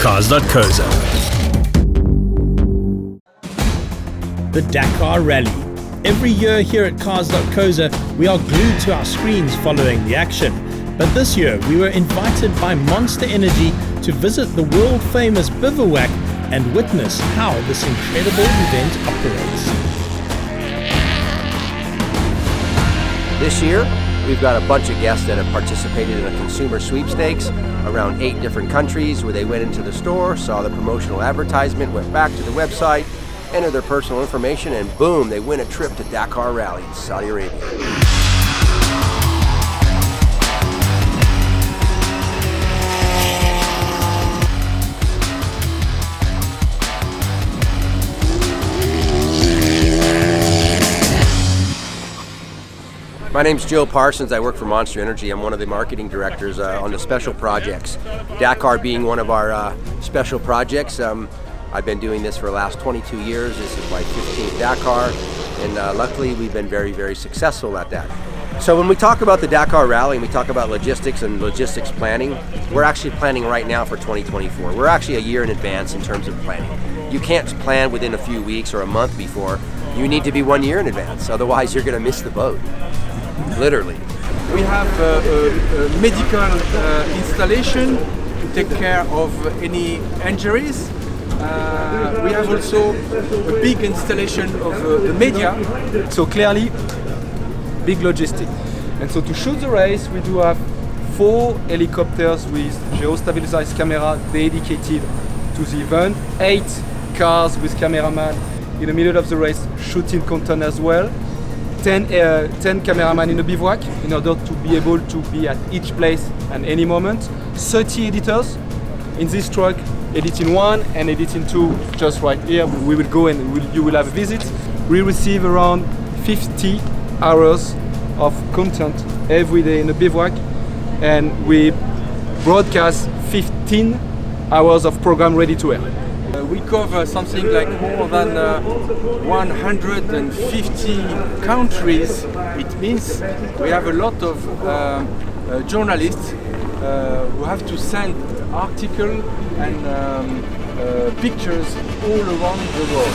Cars.co.za. The Dakar Rally. Every year here at Cars.co.za, we are glued to our screens following the action. But this year, we were invited by Monster Energy to visit the world-famous Bivouak and witness how this incredible event operates. This year, we've got a bunch of guests that have participated in a consumer sweepstakes around 8 different countries, where they went into the store, saw the promotional advertisement, went back to the website, entered their personal information, and boom, they win a trip to Dakar Rally in Saudi Arabia. My name's Joe Parsons. I work for Monster Energy. I'm one of the marketing directors on the special projects. Dakar being one of our special projects. I've been doing this for the last 22 years. This is my 15th Dakar, and luckily we've been very, very successful at that. So when we talk about the Dakar Rally and we talk about logistics and logistics planning, we're actually planning right now for 2024. We're actually a year in advance in terms of planning. You can't plan within a few weeks or a month before. You need to be 1 year in advance, otherwise you're going to miss the boat. Literally. We have a medical installation to take care of any injuries. We have also a big installation of the media. So clearly, big logistic. And so to shoot the race, we do have 4 helicopters with geo-stabilized camera dedicated to the event, 8 cars with cameraman in the middle of the race shooting content as well. 10 cameramen in a bivouac in order to be able to be at each place at any moment. 30 editors in this truck, editing 1 and editing 2 just right here. We will go and you will have a visit. We receive around 50 hours of content every day in the bivouac, and we broadcast 15 hours of program ready to air. We cover something like more than 150 countries. It means we have a lot of journalists who have to send articles and pictures all around the world.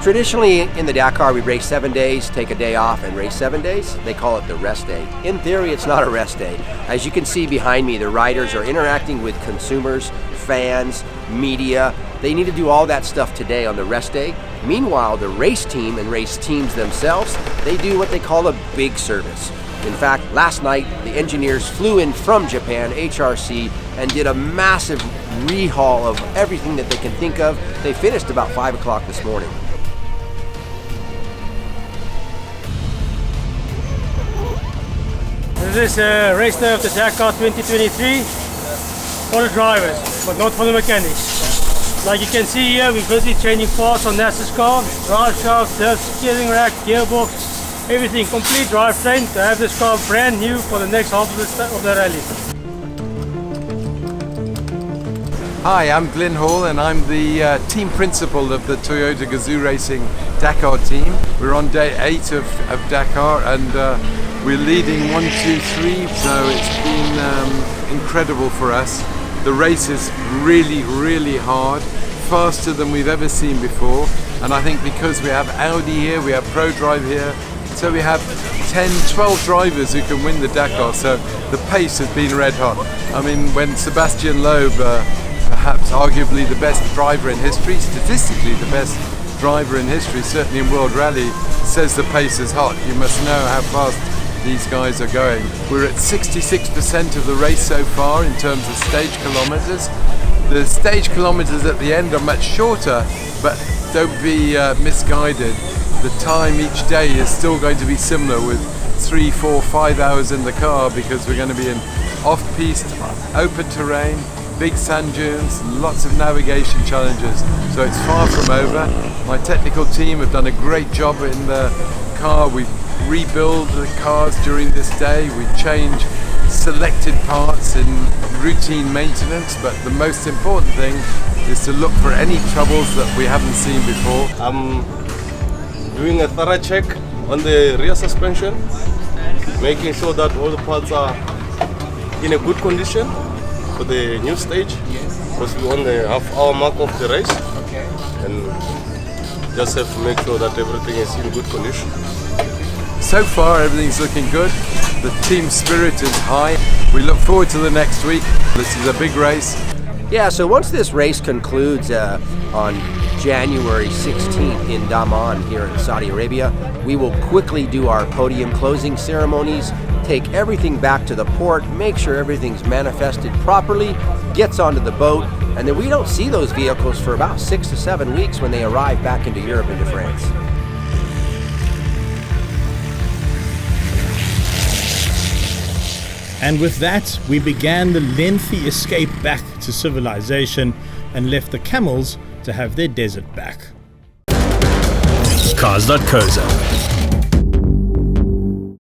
Traditionally in the Dakar, we race 7 days, take a day off, and race 7 days. They call it the rest day. In theory, it's not a rest day. As you can see behind me, the riders are interacting with consumers, fans, media. They need to do all that stuff today on the rest day. Meanwhile, the race team and race teams themselves, they do what they call a big service. In fact, last night, the engineers flew in from Japan, HRC, and did a massive rehaul of everything that they can think of. They finished about 5 o'clock this morning. This is race day of the Dakar 2023 for the drivers, but not for the mechanics. Like you can see here, we're busy changing parts on NASA's car, drive shaft, steering rack, gearbox, everything, complete drivetrain to have this car brand new for the next half of the rally. Hi, I'm Glyn Hall and I'm the team principal of the Toyota Gazoo Racing Dakar team. We're on day 8 of Dakar and we're leading 1, 2, 3, so it's been incredible for us. The race is really, really hard, faster than we've ever seen before, and I think because we have Audi here, we have ProDrive here, so we have 10, 12 drivers who can win the Dakar, so the pace has been red hot. I mean, when Sebastian Loeb, perhaps arguably the best driver in history, statistically the best driver in history, certainly in World Rally, says the pace is hot, you must know how fast these guys are going. We're at 66% of the race so far in terms of stage kilometers. The stage kilometers at the end are much shorter, but don't be misguided. The time each day is still going to be similar, with 3, 4, 5 hours in the car, because we're going to be in off-piste, open terrain, big sand dunes, and lots of navigation challenges. So it's far from over. My technical team have done a great job in the car. We rebuild the cars during this day. We change selected parts in routine maintenance, but the most important thing is to look for any troubles that we haven't seen before. I'm doing a thorough check on the rear suspension, making sure that all the parts are in a good condition for the new stage, because we're on the half-hour mark of the race, and just have to make sure that everything is in good condition. So far, everything's looking good. The team spirit is high. We look forward to the next week. This is a big race. Yeah, so once this race concludes on January 16th in Daman here in Saudi Arabia, we will quickly do our podium closing ceremonies, take everything back to the port, make sure everything's manifested properly, gets onto the boat, and then we don't see those vehicles for about 6 to 7 weeks when they arrive back into Europe, into France. And with that, we began the lengthy escape back to civilization and left the camels to have their desert back. Cars.co.za